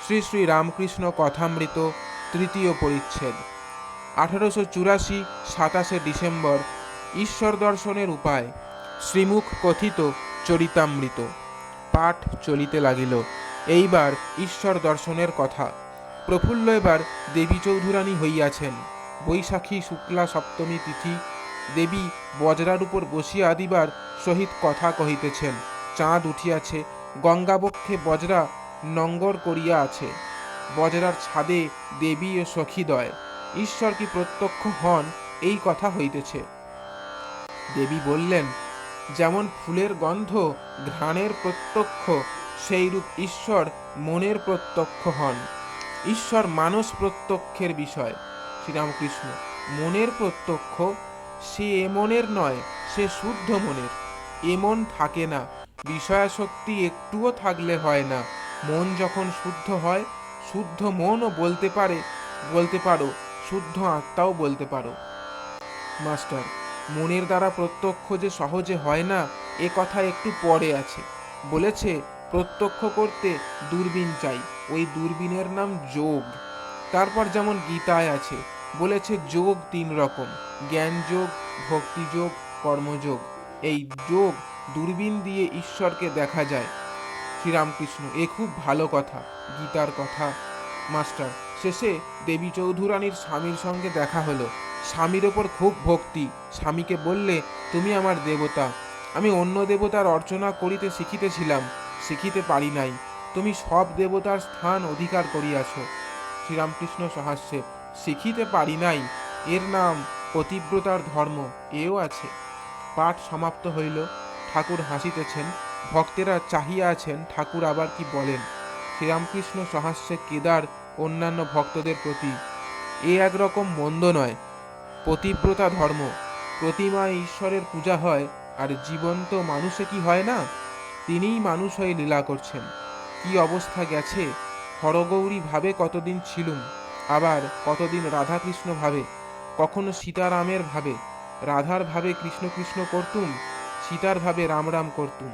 শ্রী শ্রী রামকৃষ্ণ কথামৃত তৃতীয় পরিচ্ছেদ। 1884 27 ডিসেম্বর। ঈশ্বর দর্শনের উপায়। শ্রীমুখ কথিত চরিতামৃত। পাঠ চলিতে লাগিল। এইবার ঈশ্বর দর্শনের কথা। প্রফুল্ল এবার দেবী চৌধুরানী হইয়াছেন। বৈশাখী শুক্লা সপ্তমী তিথি। দেবী বজরার উপর বসিয়া দিবার সহিত কথা কহিতেছেন। চাঁদ উঠিয়াছে, গঙ্গাবক্ষে বজরা নঙ্গর করিয়া আছে। বজরার ছাদে দেবী ও সখীদ্বয়। ঈশ্বর কি প্রত্যক্ষ হন, এই কথা হইতেছে। দেবী বললেন, যেমন ফুলের গন্ধ ঘ্রাণের প্রত্যক্ষ, সেইরূপ ঈশ্বর মনের প্রত্যক্ষ হন। ঈশ্বর মানস প্রত্যক্ষের বিষয়। শ্রীরামকৃষ্ণ, মনের প্রত্যক্ষ, সে এ মনের নয়, সে শুদ্ধ মনের। এ মন থাকে না, বিষয়াসক্তি একটুও থাকলে হয় না। মন যখন শুদ্ধ হয়, শুদ্ধ মনও বলতে পারো, শুদ্ধ আত্মাও বলতে পারো। মাস্টার, মনের দ্বারা প্রত্যক্ষ যে সহজে হয় না, এ কথা একটু পরে আছে। বলেছে প্রত্যক্ষ করতে দূরবীন চাই, ওই দূরবীনের নাম যোগ। তারপর যেমন গীতায় আছে, বলেছে যোগ 3 রকম, জ্ঞান যোগ, ভক্তি যোগ, কর্মযোগ। এই যোগ দূরবীন দিয়ে ঈশ্বরকে দেখা যায়। শ্রীরামকৃষ্ণ, এ খুব ভালো কথা, গীতার কথা। মাস্টার, শেষে দেবী চৌধুরানীর স্বামীর সঙ্গে দেখা হলো। স্বামীর ওপর খুব ভক্তি। স্বামীকে বললে, তুমি আমার দেবতা। আমি অন্য দেবতার অর্চনা করিতে শিখিতেছিলাম, শিখিতে পারি নাই। তুমি সব দেবতার স্থান অধিকার করিয়াছ। শ্রীরামকৃষ্ণ সহাস্যে, শিখিতে পারি নাই, এর নাম পতিব্রতার ধর্ম, এও আছে। পাঠ সমাপ্ত হইল। ঠাকুর হাসিতেছেন, ভক্তেরা চাহিয়া আছেন ঠাকুর আবার কি বলেন। শ্রীরামকৃষ্ণ সহাস্যে কেদার অন্যান্য ভক্তদের প্রতি, এ একরকম মন্দ নয়। পতিব্রতা ধর্ম, প্রতিমায় ঈশ্বরের পূজা হয়, আর জীবন্ত মানুষে কি হয় না? তিনিই মানুষ হয়ে লীলা করছেন। কি অবস্থা গেছে! হরগৌরী ভাবে কতদিন ছিলুম, আবার কতদিন রাধাকৃষ্ণ ভাবে, কখনো সীতারামের ভাবে। রাধার ভাবে কৃষ্ণ কৃষ্ণ করতুম, সীতার ভাবে রাম রাম করতুম।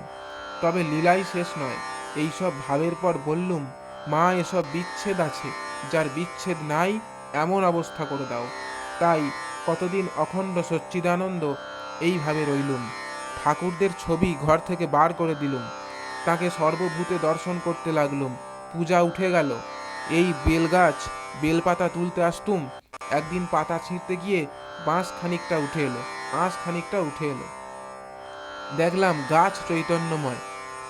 তবে লীলাই শেষ নয়। এইসব ভাবের পর বললুম, মা, এসব বিচ্ছেদ আছে, যার বিচ্ছেদ নাই এমন অবস্থা করে দাও। তাই কতদিন অখণ্ড সচ্চিদানন্দ এইভাবে রইলুম। ঠাকুরদের ছবি ঘর থেকে বার করে দিলুম। তাকে সর্বভূতে দর্শন করতে লাগলুম। পূজা উঠে গেল। এই বেলগাছ, বেলপাতা তুলতে আসতুম। একদিন পাতা ছিঁড়তে গিয়ে বাঁশ খানিকটা উঠে এলো, আঁশ খানিকটা উঠে এলো। দেখলাম গাছ চৈতন্যময়।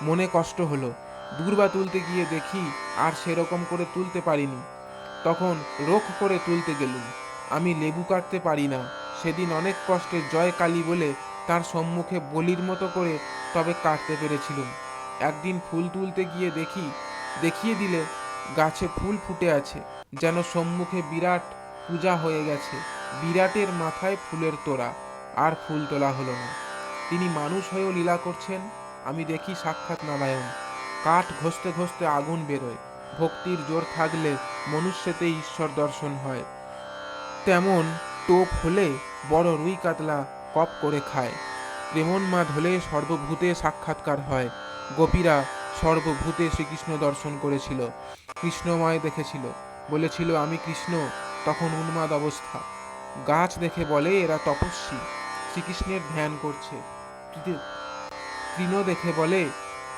মনে কষ্ট হলো। দূর্বা তুলতে গিয়ে দেখি আর সেরকম করে তুলতে পারিনি। তখন রোখ করে তুলতে গেলুম। আমি লেবু কাটতে পারি না। সেদিন অনেক কষ্টে জয় কালী বলে তার সম্মুখে বলির মতো করে তবে কাটতে পেরেছিলুম। একদিন ফুল তুলতে গিয়ে দেখিয়ে দিলে গাছে ফুল ফুটে আছে, যেন সম্মুখে বিরাট পূজা হয়ে গেছে। বিরাটের মাথায় ফুলের তোড়া, আর ফুল তোলা হলো না। তিনি মানুষ হয়েও লীলা করছেন। আমি দেখি সাক্ষাৎ নারায়ণ। কাঠ ঘষতে ঘষতে আগুন বেরোয়। ভক্তির জোর থাকলে মনুষ্যতে ঈশ্বর দর্শন হয়। তেমন টোপ হলে বড় রুই কাতলা কপ করে খায়। প্রেমোন্মাদ হলে সর্বভূতে সাক্ষাৎকার হয়। গোপীরা সর্বভূতে শ্রীকৃষ্ণ দর্শন করেছিল, কৃষ্ণময় দেখেছিল, বলেছিল আমি কৃষ্ণ, তখন উন্মাদ অবস্থা। গাছ দেখে বলে এরা তপস্বী, শ্রীকৃষ্ণের ধ্যান করছে। তৃণ দেখে বলে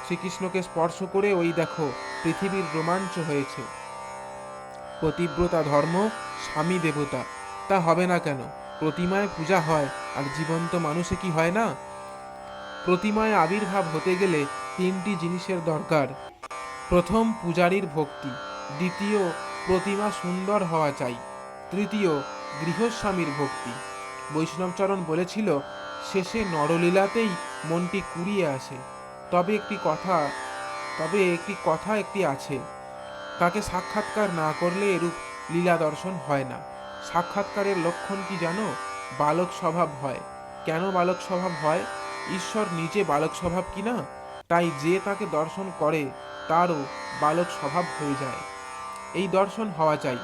শ্রীকৃষ্ণকে স্পর্শ করে ওই দেখো পৃথিবীর রোমাঞ্চ হয়েছে। পতিব্রতা ধর্ম, স্বামী দেবতা। তা হবে না কেন? প্রতিমায় পূজা হয়, আর জীবন্ত মানুষে কি হয় না? প্রতিমায় আবির্ভাব হতে গেলে 3টি জিনিসের দরকার। প্রথম, পূজারীর ভক্তি। দ্বিতীয়, প্রতিমা সুন্দর হওয়া চাই। তৃতীয়, গৃহস্বামীর ভক্তি। বৈষ্ণবচরণ বলেছিল, শেষে নরলীলাতেই মনটি কুড়িয়ে আসে। তবে একটি কথা আছে, তাকে সাক্ষাৎকার না করলে এরূপ লীলা দর্শন হয় না। সাক্ষাৎকারের লক্ষণ কি জানো? বালক স্বভাব হয়। কেন বালক স্বভাব হয়? ঈশ্বর নিজে বালক স্বভাব কিনা, তাই যে তাকে দর্শন করে তারও বালক স্বভাব হয়ে যায়। এই দর্শন হওয়া চাই।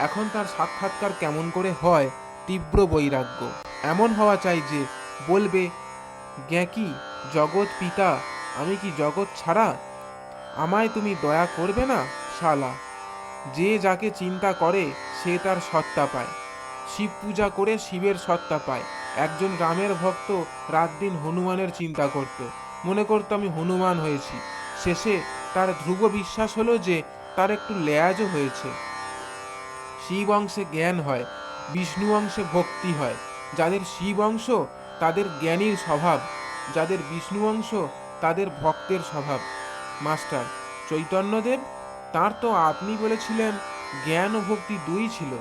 এখন তার সাক্ষাৎকার কেমন করে হয়? তীব্র বৈরাগ্য। এমন হওয়া চাই যে বলবে, জ্ঞাকি জগৎ পিতা, আমি কি জগৎ ছাড়া? আমায় তুমি দয়া করবে না শালা? যে যাকে চিন্তা করে সে তার সত্তা পায়। শিব পূজা করে শিবের সত্তা পায়। একজন রামের ভক্ত রাত দিন হনুমানের চিন্তা করত, মনে করতো আমি হনুমান হয়েছি। শেষে তার ধ্রুব বিশ্বাস হলো যে তার একটু লেয়াজও হয়েছে। শিব অংশে জ্ঞান হয়, বিষ্ণু অংশে ভক্তি হয়। যাদের শিব অংশ তাদের জ্ঞানীর স্বভাব, যাদের বিষ্ণু অংশ তাদের ভক্তের স্বভাব। মাস্টার চৈতন্যদেব, তাঁর তো আপনি বলেছিলেন জ্ঞান ও ভক্তি দুই ছিল।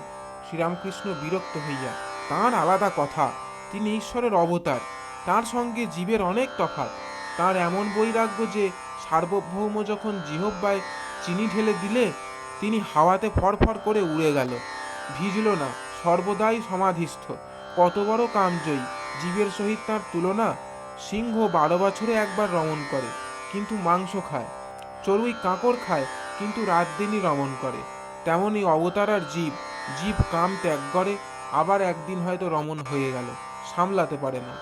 শ্রীরামকৃষ্ণ বিরক্ত হইয়া, তাঁর আলাদা কথা, তিনি ঈশ্বরের অবতার, তাঁর সঙ্গে জীবের অনেক তফাৎ। তাঁর এমন বৈরাগ্য যে সার্বভৌম যখন জিহ্বায় চিনি ঢেলে দিলে তিনি হাওয়াতে ফরফর করে উড়ে গেল, ভিজল না, সর্বদাই সমাধিস্থ। কত বড় কামজয়ী, জীবের সহিত তাঁর তুলনা। সিংহ 12 বছরে একবার রমণ করে কিন্তু মাংস খায়, চড়ুই কাঁকড় খায় কিন্তু রাত দিনই রমণ করে। তেমনি অবতার আর জীব, জীব কাম ত্যাগ করে, আবার একদিন হয়তো রমণ হয়ে গেল, সামলাতে পারে না।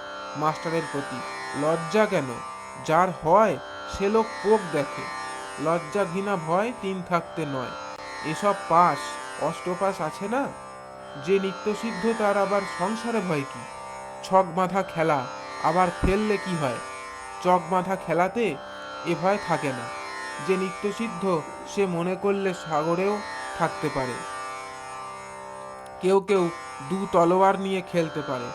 মাস্টারের প্রতি লজ্জা কেন? যার হয় সে লোক পোক দেখে। লজ্জা ঘৃণা ভয় 3 থাকতে নয়। এসব পাশ অষ্টপাশ আছে না, যে নিত্যসিদ্ধ তার আবার সংসারে ভয় কি? ছক বাঁধা খেলা, আবার ফেললে কি হয়? চক বাঁধা খেলাতে এ ভয় থাকে না। যে নিত্যসিদ্ধ সে মনে করলে সাগরেও থাকতে পারে। কেউ কেউ 2 তলোয়ার নিয়ে খেলতে পারে,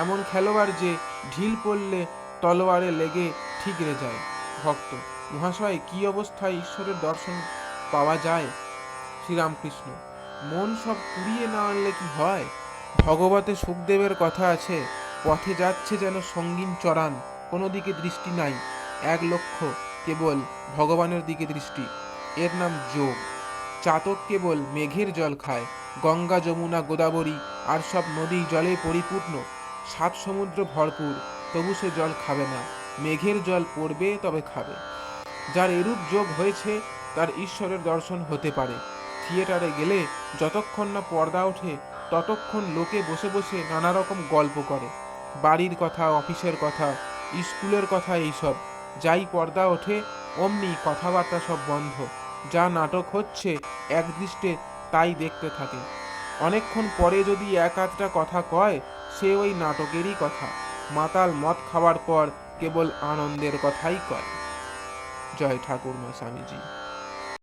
এমন খেলোয়াড় যে ঢিল পড়লে তলোয়ারে লেগে ঠিকরে যায়। ভক্ত মহাশয়, কি অবস্থায় ঈশ্বরের দর্শন পাওয়া যায়? শ্রীরামকৃষ্ণ, মন সব কুড়িয়ে না আনলে কি হয়? ভগবতে সুখদেবের কথা আছে, পথে যাচ্ছে যেন সঙ্গীন চরান, কোনো দিকে দৃষ্টি নাই, এক লক্ষ্য কেবল ভগবানের দিকে দৃষ্টি। এর নাম যোগ। চাতক কেবল মেঘের জল খায়, গঙ্গা যমুনা গোদাবরী আর সব নদী জলে পরিপূর্ণ, 7 সমুদ্র ভরপুর, তবু সে জল খাবে না। মেঘের জল পড়বে তবে খাবে। যার এরূপ যোগ হয়েছে তার ঈশ্বরের দর্শন হতে পারে। থিয়েটারে গেলে যতক্ষণ না পর্দা ওঠে ততক্ষণ লোকে বসে বসে নানা রকম গল্প করে, বাড়ির কথা, অফিসের কথা, স্কুলের কথা, এইসব। যাই পর্দা ওঠে অমনি কথাবার্তা সব বন্ধ। যা নাটক হচ্ছে একদৃষ্টে তাই দেখতে থাকে। অনেকক্ষণ পরে যদি এক আধটা কথা কয় সে ওই নাটকেরই কথা। মাতাল মদ খাওয়ার পর কেবল আনন্দের কথাই কয়। জয় ঠাকুরমা স্বামীজি।